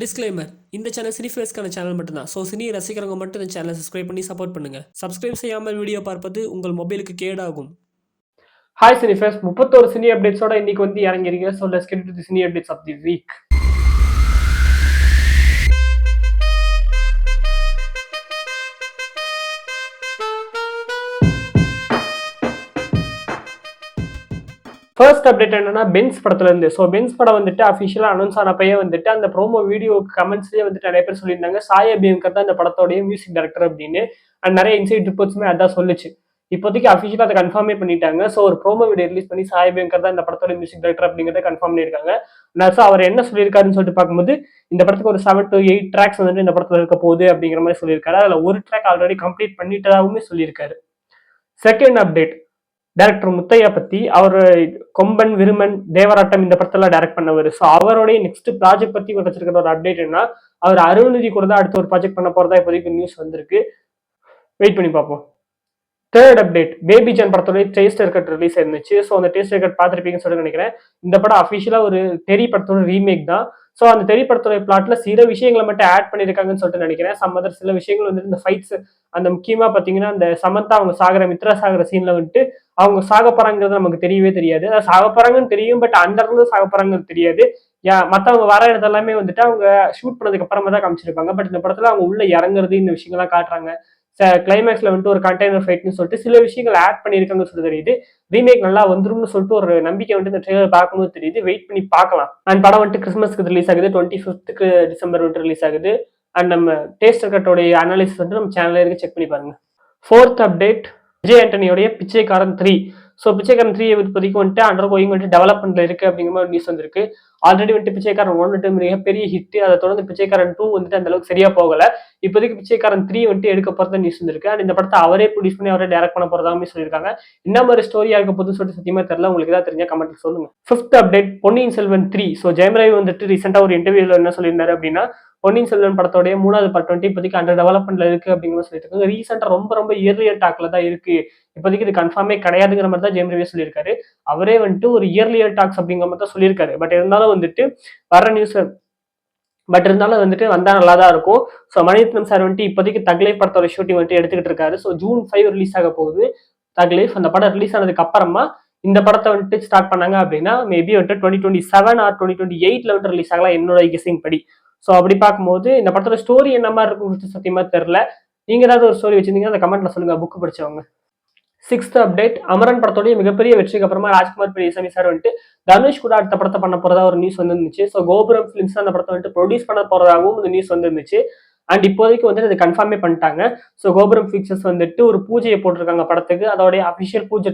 Disclaimer இந்த channel சினிஃபேஸ்க்கான channel மட்டும்தான். So cine ரசிக்கிறவங்க மட்டும் இந்த சேனலை சப்ஸ்கிரைப் பண்ணி சப்போர்ட் பண்ணுங்க. சப்ஸ்கிரைப் செய்யாமல் வீடியோ பார்ப்பது உங்கள் மொபைலுக்கு கேடாகும். ஹாய் சினிஃபேஸ், 31 சினி அப்டேட்ஸோட இன்னைக்கு வந்து இறங்கிருக்கீங்க. So let's get to the cine updates of the week. First update என்னன்னா பென்ஸ் படத்துல இருந்து. ஸோ பென்ஸ் படம் வந்துட்டு அஃபிஷியலா அனௌன்ஸ் ஆனப்பயே வந்துட்டு அந்த ப்ரோமோ வீடியோக்கு கமெண்ட்ஸ்லேயே வந்துட்டு நிறைய பேர் சொல்லியிருந்தாங்க சாய் அபியங்கர் தான் இந்த படத்தோடைய மியூசிக் டைரக்டர் அப்படின்னு. அண்ட் நிறைய இன்சைட் ரிப்போர்ட்ஸுமே அதான் சொல்லுச்சு. இப்போதைக்கு அஃபிஷியலா அதை கன்ஃபார்மே பண்ணிட்டாங்க. ஸோ ஒரு ப்ரோமோ வீடியோ ரிலீஸ் பண்ணி சாய் அபியங்கர் தான் இந்த படத்தோட மியூசிக் டைரக்டர் அப்படிங்கிறத கன்ஃபார்ம் பண்ணியிருக்காங்க. ஸோ அவர் என்ன சொல்லியிருக்காருன்னு சொல்லிட்டு பார்க்கும்போது இந்த படத்துக்கு ஒரு 7 to 8 ட்ராக்ஸ் வந்துட்டு இந்த படத்துல இருக்க போகுது அப்படிங்கிற மாதிரி சொல்லியிருக்காரு. அதில் ஒரு ட்ராக் ஆல்ரெடி கம்ப்ளீட் பண்ணிட்டதாகவுமே சொல்லியிருக்காரு. செகண்ட் அப்டேட் டைரக்டர் முத்தையா பத்தி. அவர் கொம்பன், விருமன், தேவராட்டம் இந்த படத்தெல்லாம் டைரக்ட் பண்ணவர். ஸோ அவருடைய நெக்ஸ்ட் ப்ராஜெக்ட் பத்தி கிடைச்சிருக்கிற ஒரு அப்டேட் என்ன, அவர் அருள்நிதி கூட தான் அடுத்த ஒரு ப்ராஜெக்ட் பண்ண போறதா இப்போதைக்கு நியூஸ் வந்திருக்கு. வெயிட் பண்ணி பார்ப்போம். தேர்ட் அப்டேட், பேபி ஜான் படத்தோட டேஸ்டர் கட் ரிலீஸ் ஆயிருந்துச்சு. ஸோ அந்த டேஸ்டர் கட் பார்த்துருப்பீங்கன்னு சொல்லி நினைக்கிறேன். இந்த படம் அஃபிஷியலா ஒரு தெரி படத்தோட ரீமேக் தான். ஸோ அந்த தெரி படத்தோட பிளாட்ல சில விஷயங்களை மட்டும் ஆட் பண்ணியிருக்காங்கன்னு சொல்லிட்டு நினைக்கிறேன். அதர் சில விஷயங்கள் வந்துட்டு இந்த ஃபைட்ஸ், அந்த முக்கியமா பாத்தீங்கன்னா அந்த சமந்தா அவங்க சாகிற, மித்ரா சாகிற சீன்ல வந்துட்டு அவங்க சாக போறாங்கிறது நமக்கு தெரியவே தெரியாது. அதாவது சாக போறாங்கன்னு தெரியும், பட் அந்த இடத்துல சாக போறாங்கன்னு தெரியாது. மத்தவங்க வர இடத்துல எல்லாமே வந்துட்டு அவங்க ஷூட் பண்ணதுக்கு அப்புறமா தான் காமிச்சிருப்பாங்க. பட் இந்த படத்துல அவங்க உள்ள இறங்குறது, இந்த விஷயங்கள்லாம் காட்டுறாங்க. கிளைமேக்ஸ்ல வந்துட்டு ஒரு கண்டெய்னர் ஃபைட்னு சொல்லிட்டு சில விஷயங்கள் ஆட் பண்ணியிருக்காங்கன்னு சொல்லி தெரியுது. ரீமேக் நல்லா வந்துரும்னு சொல்லிட்டு ஒரு நம்பிக்கை வந்துட்டு இந்த ட்ரெய்லர் பார்க்கும்போது தெரியுது. வெயிட் பண்ணி பார்க்கலாம். அண்ட் படம் வந்துட்டு கிறிஸ்மஸ்க்கு ரிலீஸ் ஆகுது, 25th டிசம்பர் வந்துட்டு ரிலீஸ் ஆகுது. அண்ட் நம்ம டேஸ்டர் கட்டோடைய அனாலிசிஸ் வந்துட்டு நம்ம சேனல்ல இருக்கு, செக் பண்ணி பாருங்க. ஃபோர்த் அப்டேட், விஜய் ஆண்டனியோடைய பிச்சைக்காரன் 3. ஸோ பிச்சைக்காரன் 3 இப்போதைக்கு வந்துட்டு அண்டர் கோயிங் வந்துட்டு டெவலப்மெண்ட்ல இருக்கு அப்படிங்கிற மாதிரி நியூஸ் வந்திருக்கு. ஆல்ரெடி வந்துட்டு பிச்சைக்காரன் 1 வந்துட்டு மிகப்பெரிய ஹிட். அதை தொடர்ந்து பிச்சைக்காரன் 2 வந்துட்டு அந்த அளவுக்கு சரியா போகல. இப்போதைக்கு பிச்சைக்காரன் 3 வந்துட்டு எடுக்க போறதா நியூஸ் வந்திருக்கு. அண்ட் இந்த படத்தை அவரே ப்ரொடியூஸ் பண்ணி அவரே டைரக்ட் பண்ண போறதாமே சொல்லியிருக்காங்க. என்ன மாதிரி ஸ்டோரியா இருக்க போதுன்னு சொல்லிட்டு சத்தியமா தெரியல. உங்களுக்கு ஏதாவது தெரிஞ்சா கமெண்ட்ல சொல்லுங்க. Fifth update, Ponniyin Selvan 3. So Jayam Ravi வந்துட்டு ரீசெண்டா ஒரு இன்டர்வியூல என்ன சொல்லியிருந்தாரு அப்படின்னா, பொன்னியின் செல்வன் படத்தோடைய 3வது பார்ட் வந்துட்டு இப்போதைக்கு அண்டர் டெவலப்மெண்ட்ல இருக்கு அப்படிங்கிற மாதிரி சொல்லிட்டு இருக்காங்க. ரீசெண்டா ரொம்ப இயர்லியர் டாக்ல தான் இருக்கு, இப்போதைக்கு இது கன்ஃபார்மே கிடையாதுங்கிற மாதிரி தான் ஜெயம் ரவி சொல்லியிருக்காரு. அவரே வந்துட்டு ஒரு இயர்லியர் டாக்ஸ் அப்படிங்கிற மாதிரி தான் சொல்லியிருக்காரு. பட் இருந்தாலும் வந்துட்டு வர நியூஸ் வந்துட்டு வந்தா நல்லா தான் இருக்கும். ஸோ மணிரத்னம் சார் வந்துட்டு இப்போதைக்கு தக்லைஃப் படத்தோட ஷூட்டிங் வந்துட்டு எடுத்துக்கிட்டு இருக்காரு. ஸோ June 5 ரிலீஸ் ஆக போகுது தக்லைஃப். அந்த படம் ரிலீஸ் ஆனதுக்கு அப்புறமா இந்த படத்தை வந்துட்டு ஸ்டார்ட் பண்ணாங்க அப்படின்னா மேபி வந்துட்டு 2027 ஆர் 2028 வந்துட்டு ரிலீஸ் ஆகலாம் என்னோட கெஸிங் படி. ஸோ அப்படி பார்க்கும்போது இந்த படத்தோட ஸ்டோரி என்ன மாதிரி இருக்கும் சத்தியமா தெரியல. நீங்க ஏதாவது ஒரு ஸ்டோரி வச்சிருந்தீங்கன்னா அந்த கமெண்ட்ல சொல்லுங்க, புக் படிச்சவங்க. சிக்ஸ்த் அப்டேட், அமரன் படத்தோடைய மிகப்பெரிய வெற்றிக்கு அப்புறமா ராஜ்குமார் பெரியசாமி சார் வந்துட்டு தனுஷ் கூட அடுத்த படத்தை பண்ண போறதா ஒரு நியூஸ் வந்துருந்துச்சு. ஸோ கோபுரம் பிலிம்ஸ் அந்த படத்தை வந்துட்டு ப்ரொடியூஸ் பண்ண போறதாகவும் இந்த நியூஸ் வந்துருந்துச்சு. அண்ட் இப்போதைக்கு வந்துட்டு அது கன்ஃபார்மே பண்ணிட்டாங்க. ஸோ கோபுரம் பிக்சர்ஸ் வந்துட்டு ஒரு பூஜையை போட்டிருக்காங்க படத்துக்கு. அதோடைய அபிஷியல் பூஜை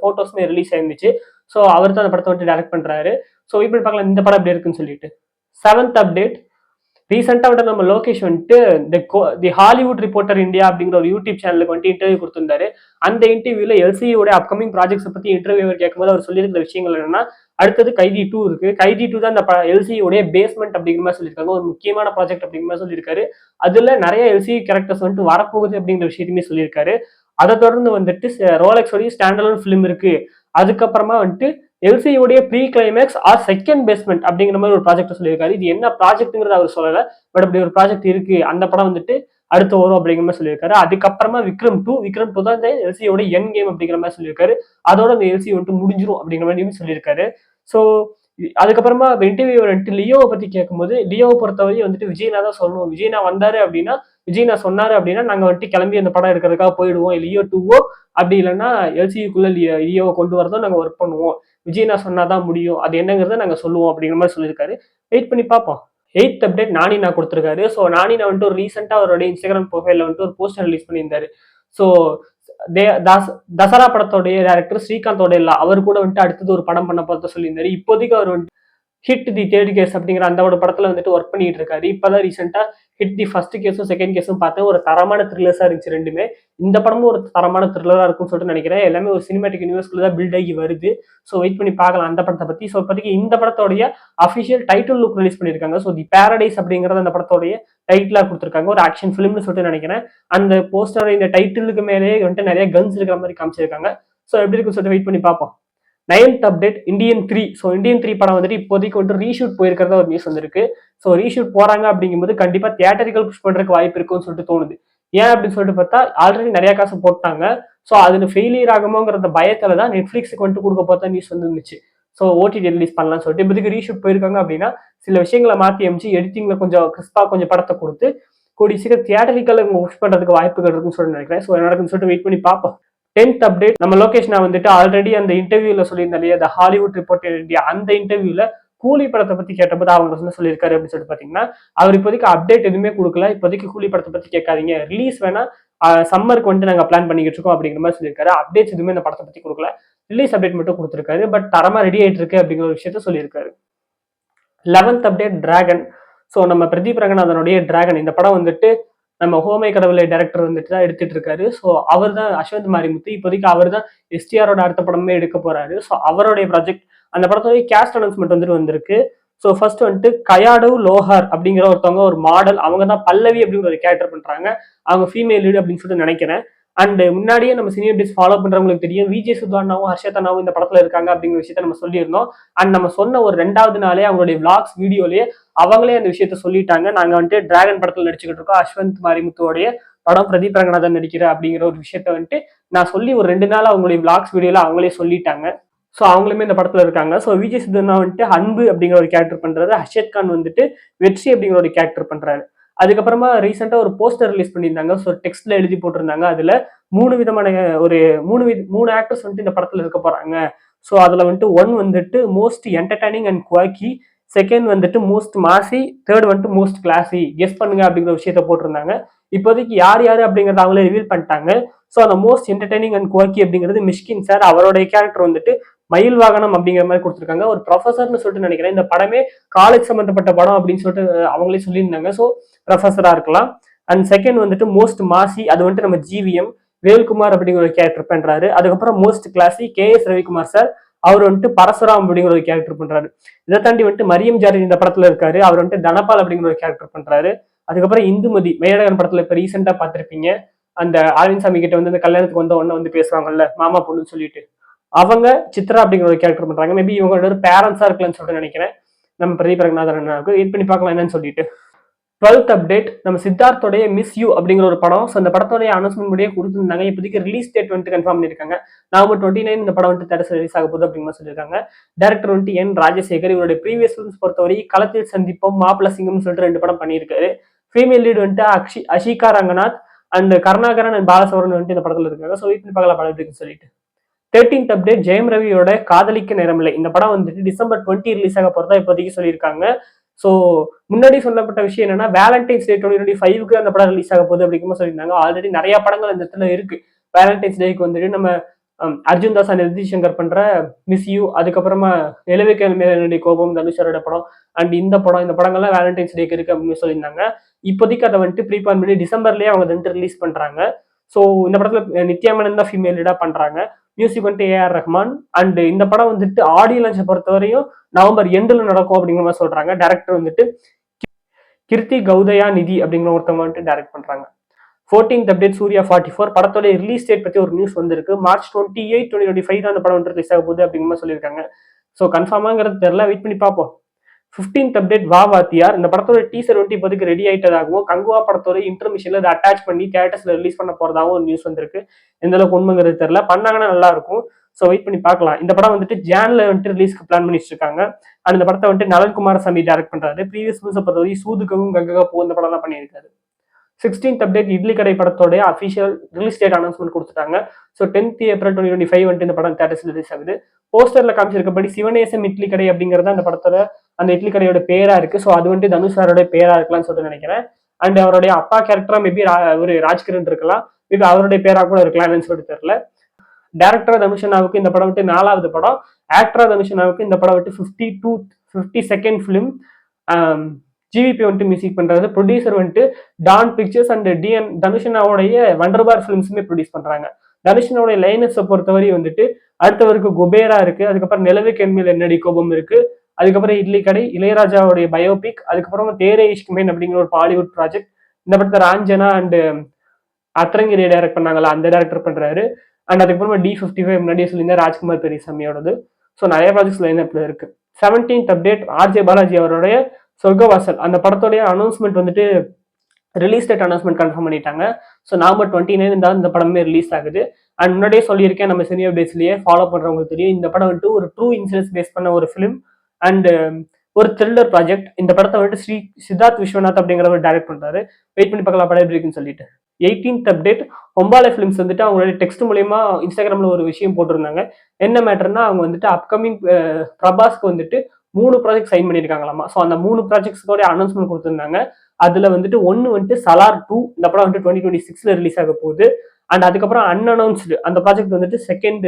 போட்டோஸ்மே ரிலீஸ் ஆயிருந்துச்சு. ஸோ அவர் தான் அந்த படத்தை வந்துட்டு டைரக்ட் பண்றாரு. ஸோ இப்படி பார்க்கலாம் இந்த படம் எப்படி இருக்குன்னு சொல்லிட்டு. செவன்த் அப்டேட், ரீசெண்டா வந்துட்டு நம்ம லோகேஷ் வந்துட்டு தி ஹாலிவுட் ரிப்போர்ட்டர் இந்தியா அப்படிங்கிற ஒரு யூடியூப் சேனலுக்கு வந்துட்டு இன்டர்வியூ கொடுத்திருந்தாரு. அந்த இன்டர்வியூல எல்சியோட அப்கமிங் ப்ராஜெக்ட்ஸ் பத்தி இன்டர்வியூ கேட்கும்போது அவர் சொல்லியிருக்கிற விஷயங்கள் என்னன்னா, அடுத்தது கைதி 2 இருக்கு. கைதி 2 தான் இந்த எல்சியோட பேஸ்மெண்ட் அப்படிங்கிற மாதிரி சொல்லியிருக்காங்க. ஒரு முக்கியமான ப்ராஜெக்ட் அப்படிங்கிற மாதிரி சொல்லியிருக்காரு. அதுல நிறைய எல்சி கேரக்டர்ஸ் வந்துட்டு வரப்போகுது அப்படிங்கிற விஷயத்தையுமே சொல்லியிருக்காரு. அதை தொடர்ந்து வந்துட்டு ரோலெக்ஸோடைய ஸ்டாண்டலோன் ஃபிலிம் இருக்கு. அதுக்கப்புறமா வந்துட்டு எல்சியோடைய pre climax or second basement அப்படிங்கிற மாதிரி ஒரு ப்ராஜெக்ட் சொல்லியிருக்காரு. இது என்ன ப்ராஜெக்ட்ங்கிறது அவர் சொல்லல, பட் அப்படி ஒரு ப்ராஜெக்ட் இருக்கு, அந்த படம் வந்துட்டு அடுத்து வரும் அப்படிங்கிற மாதிரி சொல்லியிருக்காரு. அதுக்கப்புறமா விக்ரம் டூ தான் இந்த எல்சியோட என் கேம் அப்படிங்கிற மாதிரி சொல்லியிருக்காரு. அதோட அந்த எல்சி வந்துட்டு முடிஞ்சிரும் அப்படிங்கிற மாதிரி சொல்லியிருக்காரு. ஸோ அதுக்கப்புறமா இன்டர்வியூ வந்துட்டு லியோவை பத்தி கேட்கும்போது, லியோவை பொறுத்தவரை வந்துட்டு விஜய்னா தான் சொல்லணும். விஜய்னா வந்தாரு அப்படின்னா, விஜய்னா சொன்னாரு அப்படின்னா நாங்க வந்துட்டு கிளம்பி அந்த படம் எடுக்கிறதுக்காக போயிடுவோம். லியோ 2வோ அப்படி இல்லைன்னா எல்சிக்குள்ள லியோவை கொண்டு வரதோ நாங்க ஒர்க் பண்ணுவோம். விஜய்னா சொன்னாதான் முடியும், அது என்னங்கிறத நாங்க சொல்லுவோம் அப்படிங்கிற மாதிரி சொல்லியிருக்காரு. வெயிட் பண்ணி பார்ப்போம். எய்த் அப்டேட், நானினா கொடுத்திருக்காரு. ஸோ நானினா வந்துட்டு ஒரு ரீசெண்டா அவருடைய இன்ஸ்டாகிராம் ப்ரொஃபைல்ல வந்துட்டு ஒரு போஸ்டர் ரிலீஸ் பண்ணியிருந்தாரு. ஸோ தசரா படத்தோடைய டைரக்டர் ஸ்ரீகாந்தோட இல்ல அவர் கூட வந்துட்டு அடுத்தது ஒரு படம் பண்ண போறத சொல்லியிருந்தாரு. இப்போதைக்கு அவர் வந்துட்டு ஹிட் தி தேர்ட் கேஸ் அப்படிங்கிற அந்த ஒரு படத்துல வந்துட்டு ஒர்க் பண்ணிட்டு இருக்காரு. இப்பதான் ரீசெண்டா ஹிட் தி ஃபர்ஸ்ட் கேஸும் செகண்ட் கேஸும் பார்த்தேன். ஒரு தரமான த்ரில்லர்ஸா இருந்துச்சு ரெண்டுமே. இந்த படமும் ஒரு தரமான த்ரில்லரா இருக்கும்னு சொல்லிட்டு நினைக்கிறேன். எல்லாமே ஒரு சினிமேட்டிக் யூனிவர்ஸ்குள்ள தான் பில்ட் ஆகி வருது. ஸோ வெயிட் பண்ணி பார்க்கலாம் அந்த படத்தை பத்தி. ஸோ இப்போதைக்கு இந்த படத்தோடைய அஃபிஷியல் டைட்டில் லுக் ரிலீஸ் பண்ணியிருக்காங்க. ஸோ தி பேரடைஸ் அப்படிங்கறது அந்த படத்தோடைய டைட்டிலா கொடுத்துருக்காங்க. ஒரு ஆக்ஷன் ஃபிலிம்னு சொல்லிட்டு நினைக்கிறேன். அந்த போஸ்டர் இந்த டைட்டிலுக்கு மேலேயே வந்துட்டு நிறைய கன்ஸ் இருக்கிற மாதிரி காமிச்சிருக்காங்க. ஸோ எப்படி இருக்குன்னு சொல்லிட்டு வெயிட் பண்ணி பார்ப்போம். 9th update Indian 3. So Indian 3 படம் வந்துட்டு இப்போதைக்கு வந்து ரீஷூட் போயிருக்கிறதா ஒரு நியூஸ் வந்திருக்கு. ஸோ ரீஷூட் போறாங்க அப்படிங்கும்போது கண்டிப்பா தியேட்டரிக்கல் புஷ் பண்றதுக்கு வாய்ப்பு இருக்குன்னு சொல்லிட்டு தோணுது. ஏன் அப்படின்னு சொல்லிட்டு பார்த்தா ஆல்ரெடி நிறைய காசு போட்டாங்க. ஸோ அதுல ஃபெயிலியர் ஆகுமோங்கிற பயத்துல தான் நெட்ஃபிளிக்ஸுக்கு வந்துட்டு கொடுக்க பார்த்தா நியூஸ் வந்துருந்துச்சு. ஸோ ஓடிடி ரிலீஸ் பண்ணலாம்னு சொல்லிட்டு இப்போதைக்கு ரீஷூட் போயிருக்காங்க அப்படின்னா சில விஷயங்களை மாற்றி அமைச்சு எடிட்டிங்ல கொஞ்சம் கிறிஸ்பா கொஞ்சம் படத்தை கொடுத்து கூடிய சீக்கிரம் தியேட்டரிக்கல் புஷ் பண்றதுக்கு வாய்ப்புகள் இருக்குன்னு சொல்லி நினைக்கிறேன். ஸோ நடக்குன்னு சொல்லிட்டு வெயிட் பண்ணி பார்ப்போம். 10th அப்டேட் நம்ம லோகேஷ்னா வந்துட்டு ஆல்ரெடி அந்த இன்டர்வியூல சொல்லியிருந்தாரு இல்லையா, அந்த ஹாலிவுட் ரிப்போர்ட்டர் இந்தியா அந்த இன்டர்வியூல கூலி படத்தை பத்தி கேட்டபோது அவங்க என்ன சொல்லியிருக்காரு அப்படின்னு சொல்லிட்டு பாத்தீங்கன்னா, அவர் இப்போதைக்கு அப்டேட் எதுவுமே கொடுக்கல, இப்போதைக்கு கூலி படத்தை பத்தி கேட்காதீங்க, ரிலீஸ் வேணா சம்மருக்கு வந்துட்டு நாங்க பிளான் பண்ணிக்கிட்டு இருக்கோம் அப்படிங்கிற மாதிரி சொல்லியிருக்காரு. அப்டேட்ஸ் எதுவுமே இந்த படத்தை பத்தி கொடுக்கல, ரிலீஸ் அப்டேட் மட்டும் கொடுத்திருக்காரு. பட் தரமா ரெடி ஆயிட்டு இருக்கு அப்படிங்கிற ஒரு விஷயத்த சொல்லியிருக்காரு. 11th update dragon. ஸோ நம்ம பிரதீப் ரங்கநாதனுடைய டிராகன் இந்த படம் வந்துட்டு நம்ம ஹோமை கடவுளை டைரக்டர் வந்துட்டு தான் எடுத்துட்டு இருக்காரு. ஸோ அவர் தான் அஸ்வந்த் மாரிமுத்து. இப்போதைக்கு அவர் தான் எஸ்டிஆரோட அடுத்த படமே எடுக்க போறாரு. ஸோ அவருடைய ப்ராஜெக்ட் அந்த படத்தோட கேஸ்ட் அனௌன்ஸ்மெண்ட் வந்துட்டு வந்திருக்கு. ஸோ ஃபர்ஸ்ட் வந்துட்டு கயாடு லோஹார் அப்படிங்கிற ஒருத்தவங்க ஒரு மாடல், அவங்க தான் பல்லவி அப்படிங்கிற ஒரு கேரக்டர் பண்றாங்க. அவங்க ஃபீமேல் லீடு அப்படின்னு சொல்லிட்டு நினைக்கிறேன். அண்ட் முன்னாடியே நம்ம சினி அப்டேட்ஸ் ஃபாலோ பண்றவங்களுக்கு தெரியும், விஜய் சுதானாவும் ஹர்ஷதானாவும் இந்த படத்துல இருக்காங்க அப்படிங்கிற விஷயத்த நம்ம சொல்லியிருந்தோம். அண்ட் நம்ம சொன்ன ஒரு 2வது நாளே அவங்களுடைய விளாக்ஸ் வீடியோலயே அவங்களே அந்த விஷயத்த சொல்லிட்டாங்க. நாங்க வந்துட்டு டிராகன் படத்துல நடிச்சுக்கிட்டு இருக்கோம், அஸ்வந்த் மாரிமுத்துவோடைய படம் பிரதீப் ரங்கநாதன் நடிக்கிற அப்படிங்கிற ஒரு விஷயத்த வந்துட்டு நான் சொல்லி ஒரு 2 நாள் அவங்களுடைய விளாக்ஸ் வீடியோல அவங்களே சொல்லிட்டாங்க. ஸோ அவங்களுமே இந்த படத்துல இருக்காங்க. ஸோ விஜய் சுதனா வந்துட்டு அன்பு அப்படிங்கிற ஒரு கேரக்டர் பண்றாரு, ஹர்ஷத் கான் வந்துட்டு வெற்றி அப்படிங்கிற ஒரு கேரக்டர் பண்றாரு. அதுக்கப்புறமா ரீசெண்டா ஒரு போஸ்டர் ரிலீஸ் பண்ணியிருந்தாங்க. ஸோ டெக்ஸ்ட்ல எழுதி போட்டிருந்தாங்க. அதுல 3 விதமான ஒரு 3 ஆக்டர்ஸ் வந்துட்டு இந்த படத்துல இருக்க போறாங்க. ஸோ அதுல வந்துட்டு 1 வந்துட்டு மோஸ்ட் என்டர்டைனிங் அண்ட் குவாக்கி, செகண்ட் வந்துட்டு மோஸ்ட் மாசி, தேர்ட் வந்துட்டு மோஸ்ட் கிளாசி, கெஸ் பண்ணுங்க அப்படிங்கிற விஷயத்த போட்டிருந்தாங்க. இப்போதைக்கு யார் யாரு அப்படிங்கறத அவங்களே ரிவீல் பண்ணிட்டாங்க. ஸோ அந்த மோஸ்ட் என்டர்டைனிங் அண்ட் குவாக்கி அப்படிங்கிறது மிஷ்கின் சார், அவருடைய கேரக்டர் வந்துட்டு மயில் வாகனம் அப்படிங்கிற மாதிரி கொடுத்துருக்காங்க. ஒரு ப்ரொஃபசர்னு சொல்லிட்டு நினைக்கிறேன். இந்த படமே காலேஜ் சம்பந்தப்பட்ட படம் அப்படின்னு சொல்லிட்டு அவங்களே சொல்லியிருந்தாங்க. ஸோ ப்ரொஃபஸரா இருக்கலாம். அண்ட் செகண்ட் வந்துட்டு மோஸ்ட் மாசி, அது வந்துட்டு நம்ம ஜிவிஎம் வேல்குமார் அப்படிங்கிற ஒரு கேரக்டர் பண்றாரு. அதுக்கப்புறம் மோஸ்ட் கிளாசி கேஎஸ் ரவிக்குமார் சார், அவர் வந்துட்டு பரசுராம் அப்படிங்கிற ஒரு கேரக்டர் பண்றாரு. இதை தாண்டி வந்துட்டு மரியம் ஜாரி இந்த படத்துல இருக்காரு, அவர் வந்துட்டு தனபால் அப்படிங்கிற ஒரு கேரக்டர் பண்றாரு. அதுக்கப்புறம் இந்துமதி மேடகன் படத்துல இப்ப ரீசெண்டா பார்த்திருப்பீங்க, அந்த அரவிந்த் சாமி கிட்ட வந்து அந்த கல்யாணத்துக்கு வந்த உடனே வந்து பேசுவாங்கல்ல மாமா பொண்ணுன்னு சொல்லிட்டு, அவங்க சித்ரா அப்படிங்கிற ஒரு கேரக்டர் பண்றாங்க. மேபி இவங்களோட ஒரு பேரண்ட்ஸா இருக்கலாம்னு சொல்லிட்டு நினைக்கிறேன். நம்ம பிரதீப் ரங்கநாதன் வெயிட் பண்ணி பார்க்கலாம் என்னன்னு சொல்லிட்டு. 12th அப்டேட் நம்ம சித்தார்த்தோடைய மிஸ் யூ அப்படிங்கிற ஒரு படம். ஸோ அந்த படத்தோடைய அனௌன்ஸ்மெண்ட் முடியே கொடுத்துருந்தாங்க. இப்போதைக்கு ரிலீஸ் டேட் வந்துட்டு கன்ஃபார்ம் பண்ணியிருக்காங்க. நவம்பர் 29 இந்த படம் வந்துட்டு தேட்டர்ஸ் ரிலீஸ் ஆக போகுது அப்படிங்கிற சொல்லியிருக்காங்க. டேரக்டர் வந்துட்டு என் ராஜசேகர். இவருடைய ப்ரீவியஸ் ஃபிலிம்ஸ் பொறுத்தவரை களத்தில் சந்திப்போம், மாப்பிள சிங்கம்னு சொல்லிட்டு 2 படம் பண்ணியிருக்காரு. ஃபீமேல் லீடு வந்துட்டு அஷிகா ரங்கநாத் அண்ட் கருணாகரன் அண்ட் பாலசவரன் வந்துட்டு இந்த படத்துல இருக்காங்க. ஸோ வெயிட் பண்ணி பார்க்கலாம் படம் இருக்குன்னு சொல்லிட்டு. 13th அப்டேட் ஜெயம் ரவியோட காதலிக்க நேரமில்லை. இந்த படம் வந்துட்டு டிசம்பர் 20 ரிலீஸ் ஆக போறதா இப்போதைக்கு சொல்லியிருக்காங்க. ஸோ முன்னாடி சொல்லப்பட்ட விஷயம் என்னன்னா வேலண்டைன்ஸ் டே 2025க்கு அந்த படம் ரிலீஸ் ஆக போகுது அப்படிங்கிற சொல்லியிருந்தாங்க. ஆல்ரெடி நிறைய படங்கள் இந்த இடத்துல இருக்கு. வேலண்டைன்ஸ் டேக்கு வந்துட்டு நம்ம அர்ஜுன் தாஸ் அண்ட் நிதிஷ் சங்கர் பண்ற மிஸ் யூ, அதுக்கப்புறமா நிலவுக்கு மேல கோபம் தனுஷரோட படம் அண்ட் இந்த படங்கள்லாம் வேலண்டைன்ஸ் டேக்கு இருக்கு அப்படின்னு சொல்லியிருந்தாங்க. இப்போதைக்கு அதை வந்துட்டு ப்ரீபான் பண்ணி டிசம்பர்லயே அவங்க வந்துட்டு ரிலீஸ் பண்றாங்க. ஸோ இந்த படத்துல நித்யா மேனன் தான் ஃபீமேல் லீடா பண்றாங்க. மியூசிக் வந்துட்டு ஏஆர் ரஹ்மான். அண்ட் இந்த படம் வந்துட்டு ஆடியோ லான்ச்சை பொறுத்தவரையும் நவம்பர் எண்டுல நடக்கும் அப்படிங்கிற மாதிரி சொல்றாங்க. டைரக்டர் வந்துட்டு கிருத்தி கௌதயா நிதி அப்படிங்கிற ஒருத்தவங்க வந்துட்டு டைரக்ட் பண்றாங்க. 14th அப்டேட் சூர்யா 44 படத்தோட ரிலீஸ் டேட் பத்தி ஒரு நியூஸ் வந்திருக்கு. மார்ச் 28, 2025 தான் அந்த படம் வந்து ரிலீஸ் ஆக போகுது அப்படிங்கிற மாதிரி சொல்லியிருக்காங்க. ஸோ கன்ஃபார்மாங்கிறது தெரியல, வெயிட் பண்ணி பார்ப்போம். 15th அப்டேட் வா வாத்தியார். இந்த படத்தோட டீசர் வந்துட்டு இப்போதைக்கு ரெடி ஆயிட்டதாகவும் கங்குவா படத்தோட இன்டர்மிஷன்ல அதை அட்டாச் பண்ணி தியேட்டர்ஸ்ல ரிலீஸ் பண்ண போறதாகவும் ஒரு நியூஸ் வந்திருக்கு. எந்த அளவுக்கு உண்மைங்கிறது தெரியல, பண்ணாங்கன்னா நல்லா இருக்கும். ஸோ வெயிட் பண்ணி பார்க்கலாம். இந்த படம் வந்துட்டு ஜான்ல வந்துட்டு ரிலீஸ்க்கு பிளான் பண்ணிட்டு இருக்காங்க. அண்ட் இந்த படத்தை வந்துட்டு நலன் குமாரசாமி டைரக்ட் பண்றாரு. ப்ரீவியஸ் நியூஸை பொறுத்தவரை சூதுகவும் கங்ககா போ இந்த படம் தான் பண்ணியிருக்காரு. 16th அப்டேட் இட்லி கடை படத்தோட அஃபிஷியல் ரிலீஸ் டேட் அனௌன்ஸ்மெண்ட் கொடுத்துட்டாங்க. ஸோ 10th ஏப்ரல் 2025 வந்துட்டு இந்த படம் தேட்டர்ஸ் ரிலீஸ் ஆகுது. போஸ்டர்ல காமிச்சிருக்கபடி சிவனேசம் இட்லி கடை அப்படிங்கிறது அந்த படத்தோட அந்த இட்லி கடையோட பேரா இருக்கு. ஸோ அது வந்துட்டு தனுஷாரோட பேரா இருக்கலாம்னு சொல்லிட்டு நினைக்கிறேன். அண்ட் அவருடைய அப்பா கேரக்டரா மேபி ஒரு ராஜ்கிரண் இருக்கலாம், மேபி அவருடைய பேரா கூட இருக்கலாம் சொல்லிட்டு தெரியல. டேரக்டரா தனுஷனாவுக்கு இந்த படம் வந்துட்டு 4வது படம். ஆக்டரா தனுஷனாவுக்கு இந்த படம் வந்துட்டு 52nd ஃபிலிம். ஜிவிபி வந்துட்டு மியூசிக் பண்றாரு. ப்ரொடியூசர் வந்துட்டு டான் பிக்சர்ஸ் அண்ட் டிஎன் தனுஷனாவுடைய வண்டர்பார் ஃபிலிம்ஸுமே ப்ரொடியூஸ் பண்றாங்க. தனுஷனோட லைனஸை பொறுத்தவரை வந்துட்டு அடுத்தவருக்கு குபேரா இருக்கு, அதுக்கப்புறம் நிலவுக்கு என்மேல் என்னடி கோபம் இருக்கு, அதுக்கப்புறம் இட்லி கடை, இளையராஜாவுடைய பயோபிக், அதுக்கப்புறமா தேரே இஷ்க்மேன் அப்படிங்கிற ஒரு பாலிவுட் ப்ராஜெக்ட். இந்த படத்தை ராஞ்சனா அண்ட் அத்ரங்கிரியை டைரக்ட் பண்ணாங்களா அந்த டைரக்டர் பண்றாரு. அண்ட் அதுக்கப்புறமா D55 முன்னாடியே சொல்லியிருந்தா ராஜ்குமார் பெரியசாமியோடது. ஸோ நிறைய ப்ராஜெக்ட்ஸ் லைனப்ல இருக்கு. 17th அப்டேட் ஆர்ஜே பாலாஜி அவருடைய சொர்க்கவாசல் அந்த படத்தோடைய அனௌன்ஸ்மெண்ட் வந்துட்டு ரிலீஸ் டேட் அனௌன்ஸ்மெண்ட் கன்ஃபார்ம் பண்ணிட்டாங்க. ஸோ November 29 இந்த படமே ரிலீஸ் ஆகுது. அண்ட் முன்னாடியே சொல்லியிருக்கேன், நம்ம சினி அப்டேட்ஸ்லயே ஃபாலோ பண்றவங்களுக்கு தெரியும், இந்த படம் வந்துட்டு ஒரு ட்ரூ இன்சிடென்ட்ஸ் பேஸ் பண்ண ஒரு ஃபிலிம் அண்ட் ஒரு த்ரில்லர் ப்ராஜெக்ட். இந்த படத்தை வந்துட்டு சித்தார்த் விஸ்வநாத் அப்படிங்கிறவர் டைரக்ட் பண்றாரு. வெயிட் பண்ணி பார்க்கலாம் படம் எப்படி இருக்குன்னு சொல்லிட்டு. 18th அப்டேட் ஒம்பாலே ஃபிலிம்ஸ் வந்துட்டு அவங்களுடைய டெக்ஸ்ட் மூலியமா இன்ஸ்டாகிராம்ல ஒரு விஷயம் போட்டிருந்தாங்க. என்ன மேட்டர்னா, அவங்க வந்துட்டு அப்கமிங் பிரபாஸ்க்கு வந்துட்டு 3 ப்ராஜெக்ட் சைன் பண்ணியிருக்காங்களாமா. ஸோ அந்த 3 ப்ராஜெக்ட்ஸ்க்கோட அனௌன்ஸ்மெண்ட் கொடுத்திருந்தாங்க. அதுல வந்துட்டு ஒன்னு வந்துட்டு சலார் 2, இந்த படம் வந்துட்டு 2026ல ரிலீஸ் ஆக போகுது. அண்ட் அதுக்கப்புறம் அன்அனௌன்ஸ்டு அந்த ப்ராஜெக்ட் வந்துட்டு செகண்ட்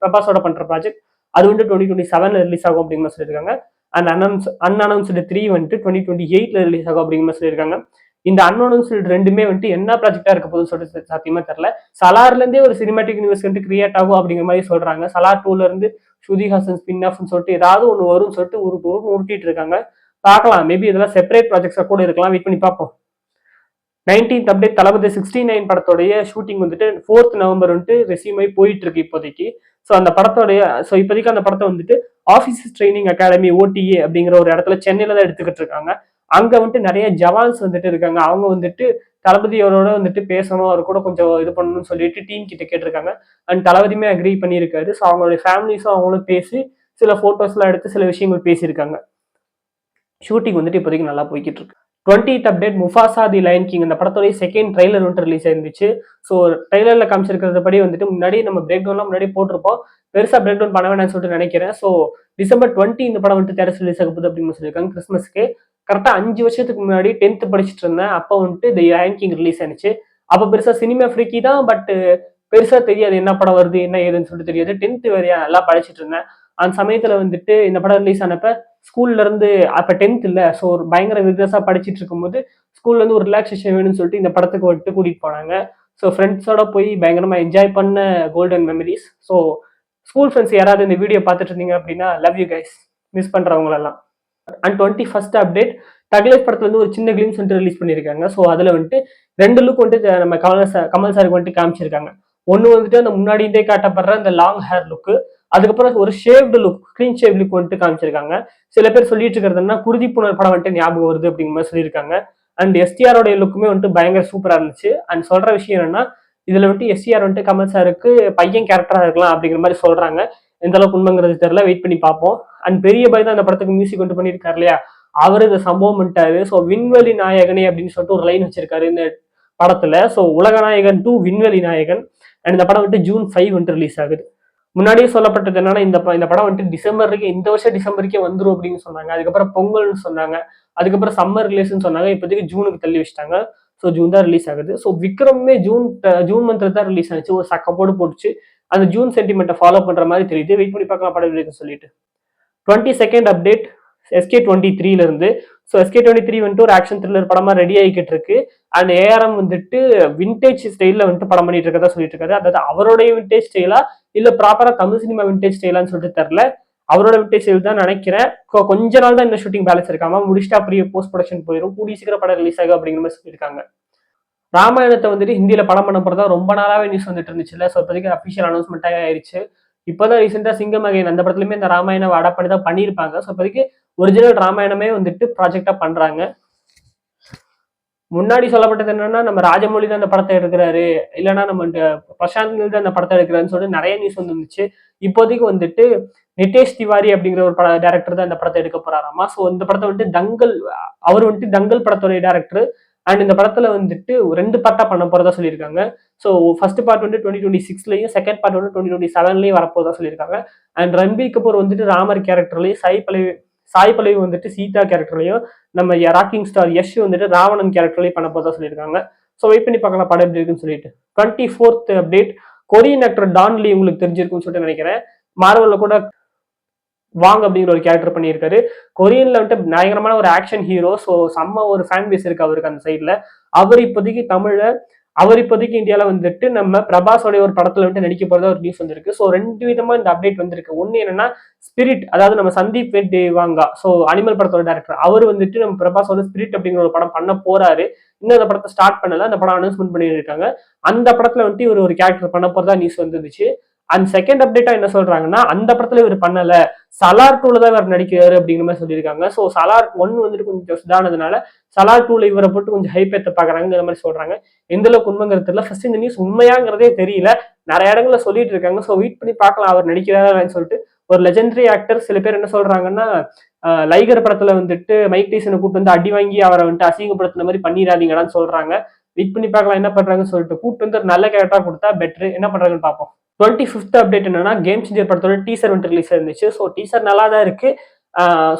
பிரபாஸோட பண்ற ப்ராஜெக்ட், அது வந்து 2027ல ரிலீஸ் ஆகும் அப்படிங்கிற மாதிரி சொல்லியிருக்காங்க. அண்ட் அன்அனௌன்ஸ்டு 3 வந்துட்டு 2028ல ரிலீஸ் ஆகும் அப்படிங்கிற மாதிரி சொல்லியிருக்காங்க. இந்த அன்அனௌன்ஸ்டு ரெண்டுமே வந்துட்டு என்ன ப்ராஜெக்டா இருக்க போகுதுன்னு சொல்லிட்டு சத்தியமா தெரியல. சலார்ல இருந்தே ஒரு சினிமாட்டிக் யூனிவர்ஸ் வந்துட்டு கிரியேட் ஆகும் அப்படிங்கிற மாதிரி சொல்றாங்க. சலார் 2ல இருந்து ஸ்ருதி ஹாசன் ஸ்பின் ஆஃப்னு சொல்லிட்டு ஏதாவது ஒன்று வரும்னு சொல்லிட்டு உருட்டிட்டு இருக்காங்க. பார்க்கலாம், மேபி இதெல்லாம் செப்பரேட் ப்ராஜெக்ட்ஸா கூட இருக்கலாம். வெயிட் பண்ணி பார்ப்போம். 19th அப்டேட் தளபதி 69 படத்தோடைய ஷூட்டிங் வந்துட்டு 4th November வந்துட்டு ரெசியூம் ஆகி போயிட்டு இருக்கு இப்போதைக்கு. ஸோ அந்த படத்தோடைய இப்போதைக்கு அந்த படத்தை வந்துட்டு ஆஃபீஸர்ஸ் ட்ரைனிங் அகாடமி OTA அப்படிங்கிற ஒரு இடத்துல சென்னையில தான் எடுத்துக்கிட்டு இருக்காங்க. அங்க வந்துட்டு நிறைய ஜவான்ஸ் வந்துட்டு இருக்காங்க. அவங்க வந்துட்டு தளபதியோட வந்துட்டு பேசணும், அவர் கூட கொஞ்சம் இது பண்ணணும்னு சொல்லிட்டு டீம் கிட்ட கேட்டிருக்காங்க. அண்ட் தளபதியுமே அக்ரி பண்ணியிருக்காரு. ஸோ அவங்களுடைய ஃபேமிலிஸும் அவங்களும் பேசி சில போட்டோஸ்லாம் எடுத்து சில விஷயங்கள் பேசியிருக்காங்க. ஷூட்டிங் வந்துட்டு இப்போதைக்கு நல்லா போய்கிட்டு இருக்கு. 20th அப்டேட் முஃபாசா தி லயன் கிங் அந்த படத்தோடைய செகண்ட் ட்ரைலர் வந்துட்டு ரிலீஸ் ஆயிருந்துச்சு. ஸோ ட்ரைலர்ல காமிச்சிருக்கிறது படி வந்துட்டு முன்னாடி நம்ம பிரேக் டவுன்லாம் முன்னாடி போட்டிருப்போம். பெருசா பிரேக் டவுன் பண்ண வேணாம்னு சொல்லிட்டு நினைக்கிறேன். ஸோ December 20 இந்த படம் வந்துட்டு தேட்டர் ரிலீஸ் ஆக போகுது அப்படின்னு சொல்லியிருக்காங்க. கிறிஸ்மஸ்க்கு கரெக்டா 5 வருஷத்துக்கு முன்னாடி 10th படிச்சுட்டு இருந்தேன். அப்போ வந்துட்டு தி லயன் கிங் ரிலீஸ் ஆனிச்சு. அப்போ பெருசா சினிமா ஃப்ரீக்கி தான், பட் பெருசா தெரியாது என்ன படம் வருது என்ன ஏதுன்னு சொல்லிட்டு தெரியாது. 10th வரையா நல்லா படிச்சுட்டு இருந்தேன். அந்த சமயத்துல வந்துட்டு இந்த படம் ரிலீஸ் ஆனப்ப ஸ்கூல்ல இருந்து அப்ப 10th இல்ல, ஸோ ஒரு பயங்கர வித்தியாசா படிச்சுட்டு இருக்கும்போது ஸ்கூல்ல இருந்து ஒரு ரிலாக்ஸேஷன் வேணும்னு சொல்லிட்டு இந்த படத்துக்கு வந்துட்டு கூட்டிட்டு போனாங்க. ஸோ ஃப்ரெண்ட்ஸோட போய் பயங்கரமா என்ஜாய் பண்ண golden memories. So school friends யாராவது இந்த வீடியோ பார்த்துட்டு இருந்தீங்க அப்படின்னா லவ் யூ கைஸ், மிஸ் பண்றவங்களெல்லாம். அண்ட் 21st அப்டேட் தக்லைஃப் படத்துல வந்து ஒரு சின்ன கிளிம்ஸ் வந்துட்டு ரிலீஸ் பண்ணியிருக்காங்க. ஸோ அதுல வந்துட்டு 2 லுக் வந்துட்டு நம்ம கமல் சாருக்கு வந்துட்டு காமிச்சிருக்காங்க. ஒன்னு வந்துட்டு அந்த முன்னாடியே காட்டப்படுற அந்த லாங் ஹேர் லுக்கு, அதுக்கப்புறம் ஒரு shaved look, clean shave look வந்துட்டு காமிச்சிருக்காங்க. சில பேர் சொல்லிட்டு இருக்கிறதுனா குருதி புனர் படம் வந்துட்டு ஞாபகம் வருது அப்படிங்கிற மாதிரி சொல்லியிருக்காங்க. அண்ட் STR லுக்குமே வந்துட்டு பயங்கர சூப்பரா இருந்துச்சு. அண்ட் சொல்ற விஷயம் என்னன்னா, இதுல வந்துட்டு STR வந்துட்டு கமல் சாருக்கு பையன் கேரக்டரா இருக்கலாம் அப்படிங்கிற மாதிரி சொல்றாங்க. எந்த அளவுக்கு உண்மைங்கிறது தெரியல, வெயிட் பண்ணி பார்ப்போம். அண்ட் பெரிய பாய் தான் அந்த படத்துக்கு மியூசிக் வந்துட்டு பண்ணியிருக்காரு இல்லையா, அவரு இந்த சம்பவம் பண்ணிட்டாரு. ஸோ விண்வெளி நாயகனே அப்படின்னு சொல்லிட்டு ஒரு லைன் வச்சிருக்காரு இந்த படத்துல. ஸோ உலக நாயகன் 2 விண்வெளி நாயகன். அண்ட் இந்த படம் வந்துட்டு June 5 வந்துட்டு ரிலீஸ் ஆகுது. முன்னாடியே சொல்லப்பட்டது என்னன்னா, இந்த படம் வந்துட்டு இந்த வருஷம் டிசம்பருக்கே வந்துரும் அப்படின்னு சொன்னாங்க. அதுக்கப்புறம் பொங்கல்னு சொன்னாங்க. அதுக்கப்புறம் சம்மர் ரிலீஸ்ன்னு சொன்னாங்க. இப்போதைக்கு ஜூனுக்கு தள்ளி வச்சிட்டாங்க. ஸோ ஜூன் தான் ரிலீஸ் ஆகுது. ஸோ விக்ரமே ஜூன் மந்த்ல தான் ரிலீஸ் ஆனிச்சு. ஒரு சக்கப்போடு போட்டுச்சு. அந்த ஜூன் சென்டிமெண்ட்டை ஃபாலோ பண்ற மாதிரி தெரியுது. வெயிட் பண்ணி பார்க்கலாம் படம் இருக்குன்னு சொல்லிட்டு. 22nd அப்டேட் SK23ல இருந்து. ஸோ SK23 வந்துட்டு ஒரு ஆக்ஷன் த்ரில்லர் படமா ரெடி ஆகிக்கிட்டு இருக்கு. அண்ட் ARM வந்துட்டு விண்டேஜ் ஸ்டைல்ல வந்துட்டு படம் பண்ணிட்டு இருக்கதா சொல்லிட்டு இருக்காரு. அதாவது அவருடைய விண்டேஜ் ஸ்டைலா இல்ல ப்ராப்பரா தமிழ் சினிமா விண்டேஜ் ஸ்டைலான்னு சொல்லிட்டு தெரியல. அவரோட விண்டேஜ் ஸ்டைல் தான் நினைக்கிறேன். கொஞ்ச நாள் தான் இந்த ஷூட்டிங் பேலன்ஸ் இருக்காம, முடிச்சுட்டு அப்படியே போஸ்ட் ப்ரொடக்ஷன் போயிடும். கூடிய சீக்கிரம் படம் ரிலீஸ் ஆகும் அப்படிங்கிற மாதிரி சொல்லியிருக்காங்க. ராமாயணத்தை வந்துட்டு ஹிந்தியில படம் பண்ண போறதா ரொம்ப நாளாவே நியூஸ் வந்துட்டு இருந்துச்சுல்ல. ஸோ இப்போதைக்கு அஃபிஷியல் அனௌன்ஸ்மெண்ட் ஆயிடுச்சு. இப்போதான் ரீசெண்டா சிங்கமகன் அந்த படத்துலயுமே இந்த ராமாயணம் அடாப்ட் பண்ணி தான் பண்ணியிருப்பாங்க. ஸோ இப்போதைக்கு ஒரிஜினல் ராமாயணமே வந்துட்டு ப்ராஜெக்டா பண்றாங்க. முன்னாடி சொல்லப்பட்டது என்னன்னா, நம்ம ராஜமௌழி தான் அந்த படத்தை எடுக்கிறாரு, இல்லைன்னா நம்ம பிரசாந்த் தான் அந்த படத்தை எடுக்கிறாருன்னு சொல்லிட்டு நிறைய நியூஸ் வந்துருந்துச்சு. இப்போதைக்கு வந்துட்டு நிதேஷ் திவாரி அப்படிங்கிற ஒரு டேரக்டர் தான் இந்த படத்தை எடுக்க போறாராமா. ஸோ இந்த படத்தை வந்துட்டு அவர் வந்துட்டு தங்கல் படத்தோடைய டேரக்டர். அண்ட் இந்த படத்துல வந்துட்டு 2 பார்ட்டா பண்ண போறதா சொல்லியிருக்காங்க. ஸோ ஃபர்ஸ்ட் பார்ட் வந்து 2026லயும், செகண்ட் பார்ட் வந்து 2027லயும் வரப்போதா சொல்லியிருக்காங்க. அண்ட் ரன்பீர் கபூர் வந்துட்டு ராமர் கேரக்டர்லயும், சாய் பல்லவி வந்துட்டு சீதா கேரக்டர்லயும், நம்ம ராக்கிங் ஸ்டார் யஷ் வந்துட்டு ராவணன் கேரக்டர்லயும் பண்ண போதா சொல்லியிருக்காங்க. ஸோ வெயிட் பண்ணி பார்க்கலாம் படம் எப்படி இருக்குன்னு சொல்லிட்டு. 24th update Korean actor Don Lee உங்களுக்கு தெரிஞ்சிருக்குன்னு சொல்லிட்டு நினைக்கிறேன். மார்வல்ல கூட வாங் அப்படிங்கிற ஒரு கேரக்டர் பண்ணியிருக்காரு. கொரியன்ல வந்துட்டு பயங்கரமான ஒரு ஆக்ஷன் ஹீரோ. ஸோ செம்ம ஒரு ஃபேன் பேஸ் இருக்கு அவருக்கு அந்த சைட்ல. அவர் இப்போதைக்கு இந்தியாவில் வந்துட்டு நம்ம பிரபாஸோடைய ஒரு படத்துல வந்துட்டு நடிக்க போறதா ஒரு நியூஸ் வந்திருக்கு. ஸோ 2 விதமா இந்த அப்டேட் வந்திருக்கு. ஒன்னு என்னன்னா, ஸ்பிரிட், அதாவது நம்ம சந்தீப் வெட்டேவாங்கா, ஸோ அனிமல் படத்தோட டேரக்டர், அவர் வந்துட்டு நம்ம பிரபாஸோட ஸ்பிரிட் அப்படிங்கிற ஒரு படம் பண்ண போறாரு. இன்னும் அந்த படத்தை ஸ்டார்ட் பண்ணல, அந்த படம் அனௌன்ஸ்மெண்ட் பண்ணியிருக்காங்க. அந்த படத்துல வந்துட்டு இவர் ஒரு கேரக்டர் பண்ண போறதா நியூஸ் வந்துருந்துச்சு. அண்ட் செகண்ட் அப்டேட்டா என்ன சொல்றாங்கன்னா, அந்த படத்துல இவர் பண்ணல, சலார் 2ல தான் இவர் நடிக்கிறாரு அப்படிங்கிற மாதிரி சொல்லியிருக்காங்க. ஸோ சலார் 1 வந்துட்டு கொஞ்சம் இதானதுனால சலார் 2ல இவரை போட்டு கொஞ்சம் ஹைப் ஏத்த பாக்குறாங்கிற மாதிரி சொல்றாங்க. எந்த அளவுக்கு உண்மைங்கிறது தெரியல. ஃபர்ஸ்ட் இந்த நியூஸ் உண்மையாங்கிறதே தெரியல. நிறைய இடங்கள்ல சொல்லிட்டு இருக்காங்க. ஸோ வெயிட் பண்ணி பார்க்கலாம் அவர் நடிக்கிறாரான்னு சொல்லிட்டு. ஒரு லெஜெண்டரி ஆக்டர் சில பேர் என்ன சொல்றாங்கன்னா, லைகர் படத்துல வந்துட்டு மைக் டைசனை கூட்டு வந்து அடி வாங்கி அவரை வந்துட்டு அசிங்கப்படுத்தின மாதிரி பண்ணிடாதீங்கடான்னு சொல்றாங்க. வெயிட் பண்ணி பார்க்கலாம் என்ன பண்றாங்கன்னு சொல்லிட்டு. கூட்டு வந்து ஒரு நல்ல கேரக்டரா கொடுத்தா பெட்ரு. என்ன பண்றாங்கன்னு பார்ப்போம். 25th அப்டேட் என்னன்னா, கேம் சேஞ்சர் படத்தோட டீசர் வந்து ரிலீஸ் ஆயிருந்துச்சு. ஸோ டீசர் நல்லா தான் இருக்கு.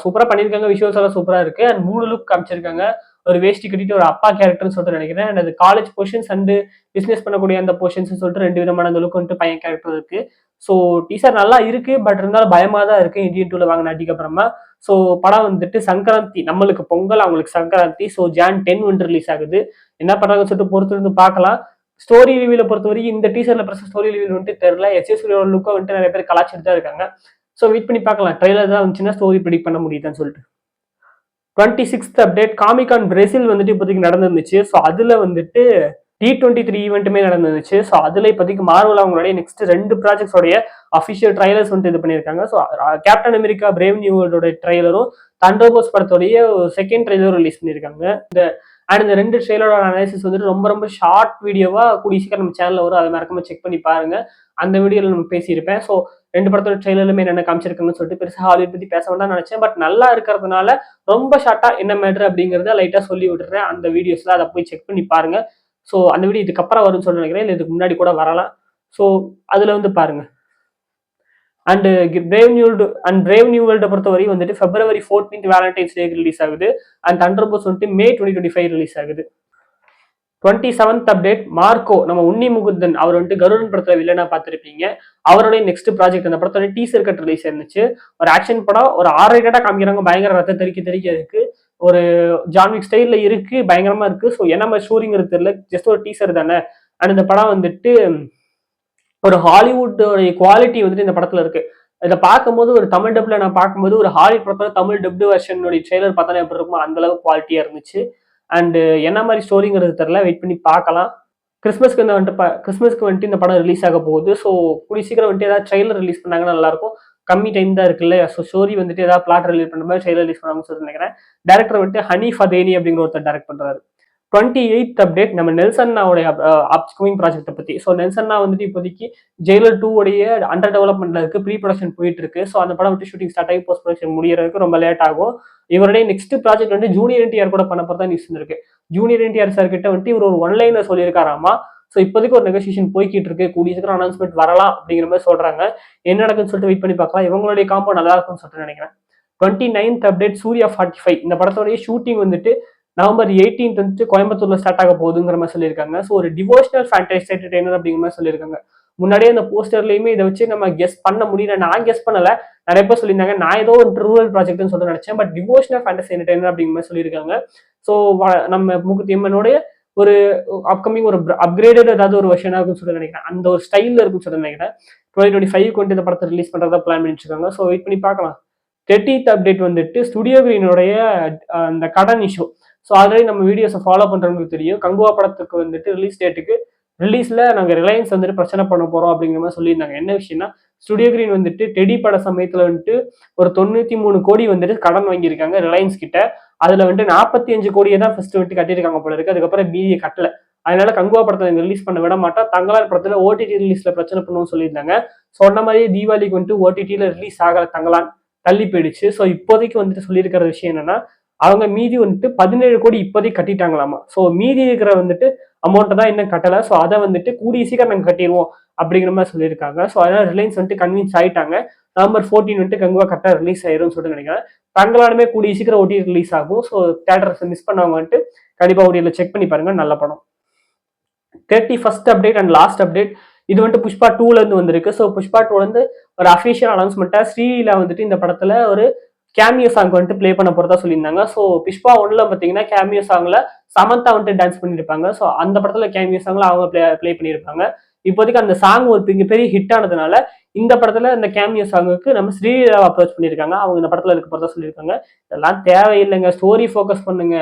சூப்பரா பண்ணியிருக்காங்க. விஷுவல்ஸ் எல்லாம் சூப்பரா இருக்கு. அண்ட் 3 லுக் காமிச்சிருக்காங்க. ஒரு வேஷ்டி கட்டிட்டு ஒரு அப்பா கேரக்டர்னு சொல்லிட்டு நினைக்கிறேன். அண்ட் அது காலேஜ் போர்ஷன்ஸ் அண்ட் பிசினஸ் பண்ணக்கூடிய அந்த போர்ஷன்ஸ் சொல்லிட்டு 2 விதமான அந்த லுக் வந்துட்டு பையன் கேரக்டர் இருக்கு. ஸோ டீசர் நல்லா இருக்கு. பட் இருந்தாலும் பயமா தான் இருக்கு. இந்தியன் 2ல வாங்கின அடிக்கு அப்புறமா. ஸோ படம் வந்துட்டு சங்கராந்தி, நம்மளுக்கு பொங்கல், அவங்களுக்கு சங்கராந்தி. ஸோ ஜான் 10 வந்து ரிலீஸ் ஆகுது. என்ன பண்றாங்கன்னு சொல்லிட்டு பொறுத்து இருந்து பார்க்கலாம். ஸ்டோரி ரிவியூல பொறுத்த வரைக்கும் இந்த டீசர்ல பிரச்சனை ஸ்டோரி ரிவியூ வந்துட்டு தெரியல. எஸ்எஸ்வியோட லுக்கை வந்துட்டு நிறைய பேர் கலாச்சிட்டு தான் இருக்காங்க. ஸோ வெயிட் பண்ணி பார்க்கலாம். ட்ரெய்லர் தான் வந்துச்சுன்னா ஸ்டோரி ப்ரெடிக்ட் பண்ண முடியுதான்னு சொல்லிட்டு. 26th அப்டேட் காமிகான் பிரேசில் வந்துட்டு இப்போதைக்கு நடந்துருந்துச்சு. ஸோ அதுல வந்துட்டு T23 ஈவெண்ட்டுமே நடந்துருந்துச்சு. ஸோ அதுல இப்போதைக்கு மார்வல் அவங்களுடைய நெக்ஸ்ட் 2 ப்ராஜெக்ட்ஸோடைய அஃபிஷியல் ட்ரைலர்ஸ் வந்துட்டு இது பண்ணியிருக்காங்க. So Captain America brave new வேர்ல்டோட ட்ரைலரும் தண்டர்போல்ட்ஸ் படத்தோடைய செகண்ட் ட்ரைலரும் ரிலீஸ் பண்ணியிருக்காங்க. இந்த 2 ட்ரெய்லரோட அனாலிசிஸ் வந்துட்டு ரொம்ப ரொம்ப ஷார்ட் வீடியோவா கூடிய சீக்கிரம் நம்ம சேனல்ல வரும். அதை மறக்காம செக் பண்ணி பாருங்க. அந்த வீடியோல நம்ம பேசியிருப்பேன். ஸோ 2 படத்தோட ட்ரெய்லருமே என்னென்ன காமிச்சிருக்காங்கன்னு சொல்லிட்டு பெருசா ஹாலிவுட் பத்தி பேச வேண்டாம்னு நினைச்சேன். பட் நல்லா இருக்கிறதுனால ரொம்ப ஷார்ட்டா என்ன மேட்டர் அப்படிங்கிறத லைட்டா சொல்லி விட்டுறேன். அந்த வீடியோஸ்ல அதை போய் செக் பண்ணி பாருங்க. ஸோ அந்த வீடியோ இதுக்கப்புறம் வரும்னு சொல்லி நினைக்கிறேன். இல்லை இதுக்கு முன்னாடி கூட வரலாம். ஸோ அதுல வந்து பாருங்க. அண்ட் பிரேவ் நியூ வேர்ல்ட பொறுத்தவரை வந்துட்டு February 14th வேலண்டைன்ஸ் டே ரிலீஸ் ஆகுது. அண்ட் தண்டர்போல்ட்ஸ் வந்துட்டு May 2025 ரிலீஸ் ஆகுது. 27th அப்டேட் மார்க்கோ, நம்ம உன்னி முகுந்தன் அவர் வந்துட்டு கருடன் படத்துல வில்லனா பார்த்திருப்பீங்க. அவருடைய நெக்ஸ்ட் ப்ராஜெக்ட் அந்த படத்தோட டீசர் கட் ரிலீஸ் ஆயிருந்துச்சு. ஒரு ஆக்ஷன் படம், ஒரு R-rated காமிக்கிறாங்க. பயங்கர ரத்த தெறிக்க இருக்கு. ஒரு ஜான்விக் ஸ்டைல்ல இருக்கு. பயங்கரமா இருக்கு. ஸோ என்ன மாதிரி ஸ்டோரிங்கிறது தெரியல. ஜஸ்ட் ஒரு டீசர் தானே. அண்ட் இந்த படம் வந்துட்டு ஒரு ஹாலிவுட்டோட குவாலிட்டி வந்துட்டு இந்த படத்துல இருக்கு. இதை பார்க்கும்போது ஒரு தமிழ் டப்ல நான் பார்க்கும்போது ஒரு ஹாலிவுட் படத்துல தமிழ் டப்டு வெர்ஷனுடைய ட்ரெய்லர் பார்த்தாலே எப்படி இருக்குமோ அந்த அளவுக்கு குவாலிட்டியா இருந்துச்சு. அண்ட் என்ன மாதிரி ஸ்டோரிங்கிறது தெரியல. வெயிட் பண்ணி பார்க்கலாம். கிறிஸ்மஸ்க்கு வந்துட்டு இந்த படம் ரிலீஸ் ஆக போகுது. ஸோ கூடிய சீக்கிரம் வந்துட்டு ஏதாவது ட்ரெய்லர் ரிலீஸ் பண்ணாங்கன்னா நல்லா இருக்கும். கம்மி டைம் தான் இருக்குல்ல. ஸோ ஸ்டோரி வந்துட்டு ஏதாவது பிளாட் ரிலீஸ் பண்ண மாதிரி ட்ரெய்லர் ரிலீஸ் பண்ணாங்கன்னு சொல்லி நினைக்கிறேன். டேரக்டர் வந்துட்டு ஹனீஃப் அதேனி அப்படிங்கிற ஒருத்தர் டைரக்ட் பண்றாரு. 28th அப்டேட் நம்ம நெல்சன்னாவுடைய அப்கமிங் ப்ராஜெக்ட்டை பத்தி. ஸோ நெல்சன்னா வந்துட்டு இப்போதைக்கு ஜெயிலர் 2 உடைய அண்டர் டெவலப்மெண்ட்ல இருக்கு. ப்ரீ ப்ரொடக்ஷன் போயிட்டு இருக்கு. ஸோ அந்த படம் விட்டு ஷூட்டிங் ஸ்டார்ட் ஆகி போஸ்ட் ப்ரொடக்ஷன் முடியறதுக்கு ரொம்ப லேட் ஆகும். இவருடைய நெக்ஸ்ட் ப்ராஜெக்ட் வந்து ஜூனியர் NTR கூட பண்ண போறதா நியூஸ் இருக்கு. ஜூனியர் NTR சார் கிட்ட வந்துட்டு இவர் ஒரு ஒன்லைனர் சொல்லியிருக்காராமா. ஸோ இப்போதைக்கு ஒரு நெகோசியேஷன் போய்கிட்டு இருக்கு. கூடிய சீக்கிரம் அனௌன்ஸ்மெண்ட் வரலாம் அப்படிங்கிற மாதிரி சொல்றாங்க. என்ன நடக்குன்னு சொல்லிட்டு வெயிட் பண்ணி பார்க்கலாம். இவங்களுடைய காம்போ நல்லா இருக்கும்னு சொல்லிட்டு நினைக்கிறேன். 29th அப்டேட் சூர்யா 45 இந்த படத்தோடைய ஷூட்டிங் வந்துட்டு November 18th வந்துட்டு கோயம்புத்தூர்ல ஸ்டார்ட் ஆக போகுதுங்கிற மாதிரி சொல்லியிருக்காங்க. ஸோ ஒரு டிவோஷனல் ஃபேண்டசி என்டர்டெய்னர் அப்படிங்கிற மாதிரி சொல்லியிருக்காங்க. முன்னாடியே அந்த போஸ்டர்லயுமே இதை வச்சு நம்ம கெஸ் பண்ண முடியல. நான் கெஸ் பண்ணல. நிறைய பேர் சொல்லியிருந்தாங்க. நான் ஏதோ ஒரு ரூரல் ப்ராஜெக்ட்னு சொல்லிட்டு நினைச்சேன். பட் டிவோஷனல் ஃபேண்டசி என்டர்டெய்னர் அப்படிங்கிற மாதிரி சொல்லியிருக்காங்க. ஸோ நம்ம மூக்குத்தி அம்மனுடைய ஒரு அப்கமிங் ஒரு அப்கிரேடட் ஏதாவது ஒரு வெர்ஷனா இருக்குன்னு சொல்லி நினைக்கிறேன். அந்த ஒரு ஸ்டைல்ல இருக்குன்னு சொல்லி நினைக்கிறேன். 2025 கொண்டு இந்த படத்தை ரிலீஸ் பண்றதா பிளான் பண்ணிட்டு இருக்காங்க. ஸோ வெயிட் பண்ணி பார்க்கலாம். 30th அப்டேட் வந்துட்டு ஸ்டுடியோ கிரீனுடைய அந்த கடன் இஷ்யூ. ஸோ ஆல்ரெடி நம்ம வீடியோஸை ஃபாலோ பண்றவங்களுக்கு தெரியும். கங்குவா படத்துக்கு வந்துட்டு ரிலீஸ் டேட்டுக்கு ரிலீஸ்ல நாங்கள் ரிலையன்ஸ் வந்துட்டு பிரச்சனை பண்ண போறோம் அப்படிங்கிற மாதிரி சொல்லியிருந்தாங்க. என்ன விஷயம்னா ஸ்டுடியோ கிரீன் வந்துட்டு டெடி பட சமயத்துல வந்துட்டு ஒரு 93 கோடி வந்துட்டு கடன் வாங்கியிருக்காங்க ரிலையன்ஸ் கிட்ட. அதுல வந்துட்டு 45 கோடியை தான் ஃபர்ஸ்ட் வந்துட்டு கட்டியிருக்காங்க போல இருக்கு. அதுக்கப்புறம் மீதியை கட்டல. அதனால கங்குவா படத்தை ரிலீஸ் பண்ண விட மாட்டா. தங்கலான் படத்துல OTT ரிலீஸ்ல பிரச்சனை பண்ணுவோம்னு சொல்லியிருந்தாங்க. சொன்ன மாதிரியே தீபாவளிக்கு வந்துட்டு OTTல ரிலீஸ் ஆகல. தங்கலான் தள்ளி போயிடுச்சு. ஸோ இப்போதைக்கு வந்துட்டு சொல்லியிருக்கிற விஷயம் என்னன்னா அவங்க மீதி வந்துட்டு 17 கோடி இப்போதைக்கு கட்டிட்டாங்களாமா. ஸோ மீதி இருக்கிற வந்துட்டு அமௌண்ட்டை தான் இன்னும் கட்டலை. ஸோ அதை வந்துட்டு கூடிய சீக்கிரம் நாங்கள் கட்டிடுவோம் அப்படிங்கிற மாதிரி சொல்லியிருக்காங்க. ஸோ அதனால ரிலையன்ஸ் வந்துட்டு கன்வின்ஸ் ஆயிட்டாங்க. November 14 வந்துட்டு கங்குவா கரெக்டாக ரிலீஸ் ஆயிரும்னு சொல்லிட்டு நினைக்கிறேன். தங்கலானுமே கூடிய சீக்கிரம் OTT ரிலீஸ் ஆகும். ஸோ தியேட்டர்ஸ் மிஸ் பண்ணவங்க வந்துட்டு கண்டிப்பாக OTTல செக் பண்ணி பாருங்க. நல்ல படம். 31st update and last update இது வந்துட்டு புஷ்பா 2ல இருந்து வந்திருக்கு. ஸோ புஷ்பா 2 வந்து ஒரு அஃபிஷியல் அனௌன்ஸ்மெண்ட்டா ஸ்ரீலீலா வந்துட்டு இந்த படத்துல ஒரு கேமியோ சாங் வந்துட்டு பிளே பண்ண போறதா சொல்லியிருந்தாங்க. ஸோ புஷ்பா 1ல பாத்தீங்கன்னா கேமியோ சாங்ல சமந்தா வந்துட்டு டான்ஸ் பண்ணியிருப்பாங்க. ஸோ அந்த படத்துல கேமியோ சாங்ல அவங்க பிளே பண்ணியிருப்பாங்க. இப்போதைக்கு அந்த சாங் ஒரு பெரிய ஹிட் ஆனதுனால இந்த படத்துல இந்த கேமியோ சாங்குக்கு நம்ம ஸ்ரீலீலாவை அப்ரோச் பண்ணியிருக்காங்க. அவங்க இந்த படத்துல இருக்க போறதா சொல்லியிருக்காங்க. இதெல்லாம் தேவையில்லைங்க. ஸ்டோரி ஃபோக்கஸ் பண்ணுங்க.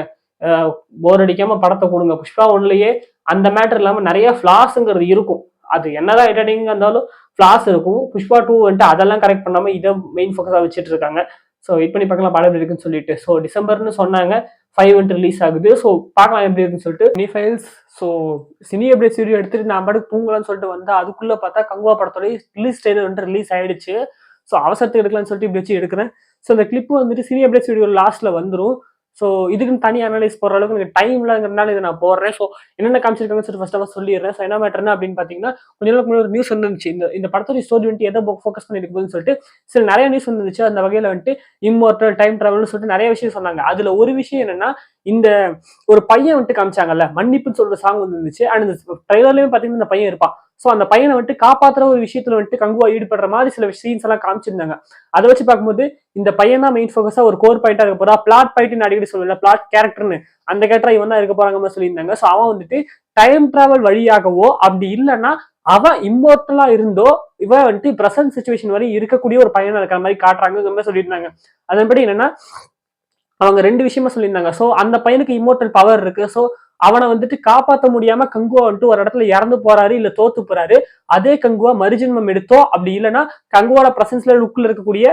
போர் அடிக்காம படத்தை கொடுங்க. புஷ்பா 1லயே அந்த மேட்டர் இல்லாம நிறைய ஃபிளாஸ்ங்கிறது இருக்கும். அது என்னதான் என்டர்டெய்னிங்கா இருந்தாலும் ஃபிளாஸ் இருக்கும். புஷ்பா 2 வந்துட்டு அதெல்லாம் கரெக்ட் பண்ணாம இதை மெயின் ஃபோக்கஸா வச்சுட்டு இருக்காங்க. ஸோ வெயிட் பண்ணி பார்க்கலாம் படம் எப்படி இருக்குன்னு சொல்லிட்டு. ஸோ டிசம்பர்னு சொன்னாங்க, 5 வந்துட்டு ரிலீஸ் ஆகுது. ஸோ பார்க்கலாம் எப்படி இருக்குன்னு சொல்லிட்டு. Cine files. So cine update video எடுத்துட்டு நான் பாட்டுக்கு தூங்கலாம்னு சொல்லிட்டு வந்தா அதுக்குள்ள பார்த்தா கங்குவா படத்தோட ரிலீஸ் ட்ரெய்லர் வந்துட்டு ரிலீஸ் ஆயிடுச்சு. ஸோ அவசரத்துக்கு எடுக்கலாம்னு சொல்லிட்டு இப்படி வச்சு எடுக்கிறேன். ஸோ இந்த கிளிப் வந்துட்டு சினி அப்டேட்ஸ் வீடியோ லாஸ்ட்ல வந்துடும். ஸோ இதுக்குன்னு தனி அனலைஸ் போடுற அளவுக்கு எனக்கு டைம் இல்லைங்கிறதுனால இதை நான் போடுறேன். ஸோ என்னென்ன காமிச்சிருக்காங்கன்னு சொல்லிட்டு ஃபர்ஸ்ட் ஆஃப் ஆல் சொல்லிடுறேன். ஸோ என்ன மேட்டர்னா அப்படின்னு பார்த்தீங்கன்னா, கொஞ்ச நாளுக்கு முன்னாடி ஒரு நியூஸ் வந்துருந்துச்சு. இந்த படத்தோட ஸ்டோரி வந்துட்டு எதை ஃபோக்கஸ் பண்ணி இருக்குதுன்னு சொல்லிட்டு சில நிறைய நியூஸ் வந்துருச்சு. அந்த வகையில் வந்துட்டு இம்மோர்டல், டைம் டிராவல்னு சொல்லிட்டு நிறைய விஷயம் சொன்னாங்க. அதுல ஒரு விஷயம் என்னன்னா, இந்த ஒரு பையன் வந்துட்டு காமிச்சாங்கல்ல, மன்னிப்புன்னு சொல்ற சாங் வந்துருந்துச்சு. அண்ட் இந்த ட்ரைலர்லயுமே பார்த்தீங்கன்னா இந்த பையன் இருப்பான். ஸோ அந்த பையனை வந்துட்டு காப்பாற்றுற ஒரு விஷயத்துல வந்துட்டு கங்குவா ஈடுபடுற மாதிரி சில சீன்ஸ் எல்லாம் காமிச்சிருந்தாங்க. அதை வச்சு பார்க்கும்போது இந்த பையன் தான் மெயின் ஃபோக்கஸா ஒரு கோர் பாயிண்டா இருக்க போறா. பிளாட் பாயிண்ட் அடிக்கடி சொல்லல, பிளாட் கேரக்டர்னு அந்த கேரக்டர் இவன் தான் இருக்க போறாங்க சொல்லியிருந்தாங்க. ஸோ அவன் வந்துட்டு டைம் டிராவல் வழியாகவோ அப்படி இல்லைன்னா அவன் இம்மோர்டலா இருந்தோ இவன் வந்துட்டு பிரசன்ட் சுச்சுவேஷன் வரை இருக்கக்கூடிய ஒரு பையனா இருக்கிற மாதிரி காட்டுறாங்க சொல்லியிருந்தாங்க. அதன்படி என்னன்னா அவங்க 2 விஷயமா சொல்லியிருந்தாங்க. ஸோ அந்த பையனுக்கு இம்மோர்டல் பவர் இருக்கு. ஸோ அவனை வந்துட்டு காப்பாற்ற முடியாம கங்குவா வந்துட்டு ஒரு இடத்துல இறந்து போறாரு, இல்ல தோத்து போறாரு. அதே கங்குவா மறுஜென்மம் எடுத்தோ அப்படி இல்லைன்னா கங்குவோட பிரசன்ஸ்ல லுக்ல இருக்கக்கூடிய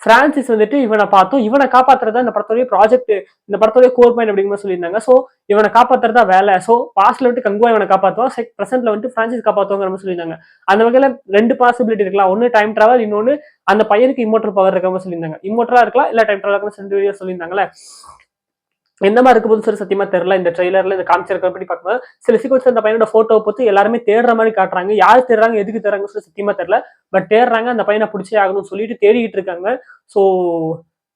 பிரான்சிஸ் வந்துட்டு இவனை பார்த்தோம், இவனை காப்பாத்துறதா இந்த படத்தோடைய ப்ராஜெக்ட், இந்த படத்தோடைய கோர் பாயிண்ட் அப்படிங்கிற சொல்லியிருந்தாங்க. ஸோ இவனை காப்பாத்துறதா வேலை. ஸோ பாஸ்ட்ல வந்துட்டு கங்குவா இவனை காப்பாற்றுவா, பிரசன்ட்ல வந்துட்டு பிரான்சிஸ் காப்பாற்றுவாங்கிற மாதிரி சொல்லியிருந்தாங்க. அந்த வகையில 2 பாசிபிலிட்டி இருக்கலாம். ஒன்னு டைம் டிராவல், இன்னொன்னு அந்த பையனுக்கு இம்மோர்டல் பவர் இருக்க மாதிரி சொல்லியிருந்தாங்க. இம்மோர்டலா இருக்கலாம், இல்ல டைம் டிராவல் இருக்கலாம். 2 வீடியோ சொல்லியிருந்தாங்களே, எந்த மாதிரி இருக்க போதுன்னு சொல்லி சத்தியமா தெரியல. இந்த ட்ரெய்லர்ல இந்த காமிச்சிருக்கப்படி பார்க்கும்போது சில சீக்வன்ஸ் அந்த பையனோட போட்டோவை பார்த்து எல்லாருமே தேடுற மாதிரி காட்டுறாங்க. யார் தேடுறாங்க, எதுக்கு தேடுறாங்கன்னு சொல்லி சத்தியமா தெரியல. பட் தேடுறாங்க, அந்த பையனை பிடிச்சே ஆகணும்னு சொல்லிட்டு தேடிட்டு இருக்காங்க. ஸோ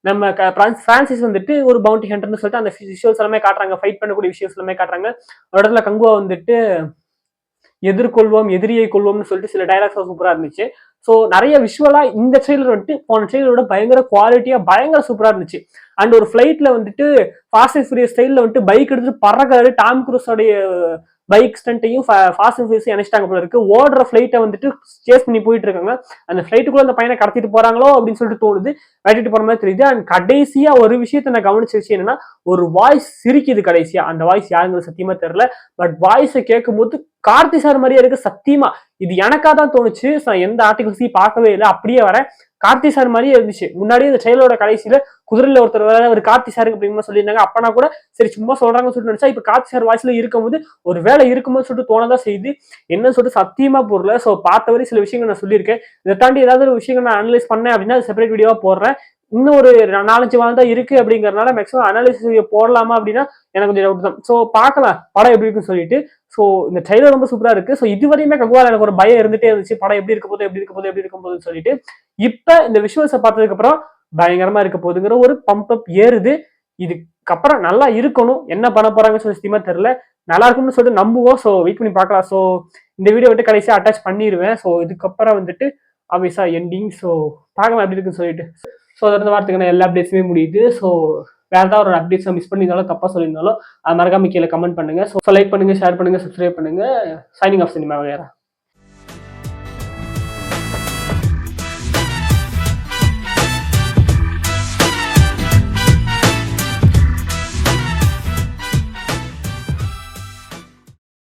நம்ம பிரான்சிஸ் வந்துட்டு ஒரு பவுண்டி ஹண்டர்னு சொல்லிட்டு அந்த விஷுவல்ஸ் எல்லாமே காட்டுறாங்க, ஃபைட் பண்ணக்கூடிய விஷயம்ஸ் எல்லாமே காட்டுறாங்க. ஒரு இடத்துல கங்குவா வந்துட்டு எதிர்கொள்வோம், எதிரியை கொள்வோம்னு சொல்லிட்டு சில டைலாக்ஸ் சூப்பரா இருந்துச்சு. ஸோ நிறைய விஷுவலா இந்த ட்ரெய்லர் வந்துட்டு போன ட்ரெய்லரோட பயங்கர குவாலிட்டியா பயங்கர சூப்பரா இருந்துச்சு. அண்ட் ஒரு ஃபிளைட்ல வந்துட்டு ஃபாஸ்ட் அண்ட் ஃபியூரியஸ் ஸ்டைல்ல வந்துட்டு பைக் எடுத்துட்டு பறக்காரு. டாம் குரூஸோடைய பைக் ஸ்டண்ட்டையும் ஃபாஸ்ட் அண்ட் ஃபியூரியஸ் இணைச்சிட்டாங்க போல இருக்கு. ஓடுற ஃபிளைட்டை வந்துட்டு சேஸ் பண்ணி போயிட்டு இருக்காங்க. அந்த ஃபிளைட்டுக்குள்ள அந்த பையனை கடத்திட்டு போறாங்களோ அப்படின்னு சொல்லிட்டு தோணுது. வெட்டிட்டு போற மாதிரி தெரியுது. அண்ட் கடைசியா ஒரு விஷயத்த நான் கவனிச்ச விஷயம் என்னன்னா, ஒரு வாய்ஸ் சிரிக்குது கடைசியா. அந்த வாய்ஸ் யாருங்கிறது சத்தியமா தெரியல. பட் வாய்ஸை கேட்கும் போது கார்த்தி சார் மாதிரியே இருக்கு சத்தியமா. இது எனக்கா தான் தோணுச்சு. எந்த ஆர்டிகல்ஸையும் பார்க்கவே இல்லை, அப்படியே வர கார்த்தி சார் மாதிரியே இருந்துச்சு. முன்னாடியே இந்த ட்ரெய்லரோட கடைசியில குதிரையில ஒருத்தர் வேற ஒரு கார்த்தி சார் அப்படிங்கிற சொல்லியிருந்தாங்க. அப்பனா கூட சரி சும்மா சொல்றாங்கன்னு சொல்லிட்டு நினைச்சா இப்ப கார்த்தி சார் வாய்ஸ்ல இருக்கும்போது ஒரு வேலை இருக்கும்போது சொல்லிட்டு தோணதான் செய்யுது. என்னன்னு சொல்லிட்டு சத்தியமா போடல. ஸோ பார்த்த வரை சில விஷயங்கள் நான் சொல்லியிருக்கேன். இதை தாண்டி ஏதாவது ஒரு விஷயங்கள் நான் அனலைஸ் பண்ணேன் அப்படின்னா செப்பரேட் வீடியோவா போடுறேன். இன்னும் ஒரு 4-5 வாரம் தான் இருக்கு அப்படிங்கறதுனால மேக்ஸிமம் அனாலிசிஸ் போடலாமா அப்படின்னா எனக்கு கொஞ்சம் டவுட் தான். ஸோ பார்க்கலாம் படம் எப்படி இருக்குன்னு சொல்லிட்டு. ஸோ இந்த ட்ரெய்லர் ரொம்ப சூப்பரா இருக்கு. ஸோ இதுவரையுமே கங்குவால எனக்கு ஒரு பயம் இருந்துட்டே இருந்துச்சு, படம் எப்படி இருக்க போகுது எப்படி இருக்க போகுது எப்படி இருக்கும் போதுன்னு சொல்லிட்டு. இப்ப இந்த விஷுவல்ஸை பார்த்ததுக்கு அப்புறம் பயங்கரமா இருக்க போகுதுங்கிற ஒரு பம்ப் அப் ஏறுது. இதுக்கப்புறம் நல்லா இருக்கணும். என்ன பண்ண போறாங்கன்னு சொல்லி சத்தியமா தெரியல. நல்லா இருக்கும்னு சொல்லிட்டு நம்புவோம். ஸோ வெயிட் பண்ணி பார்க்கலாம். ஸோ இந்த வீடியோ வந்துட்டு கடைசியா அட்டாச் பண்ணிடுவேன். ஸோ இதுக்கப்புறம் வந்துட்டு ஆப்வியஸா எண்டிங். ஸோ பார்க்கலாம் எப்படி இருக்குன்னு சொல்லிட்டு. ஸோ அடுத்த வாரத்துக்கு எல்லா அப்டேட்ஸுமே முடியுது. ஸோ வேற ஏதாவது ஒரு அப்டேட்ஸ் மிஸ் பண்ணியிருந்தாலும் தப்பா சொல்லியிருந்தாலும் அது மறக்காம கீழே கமெண்ட் பண்ணுங்க. ஸோ லைக் பண்ணுங்க, ஷேர் பண்ணுங்க, சப்ஸ்கிரைப் பண்ணுங்க. சைனிங் ஆஃப் சினிமா வேற.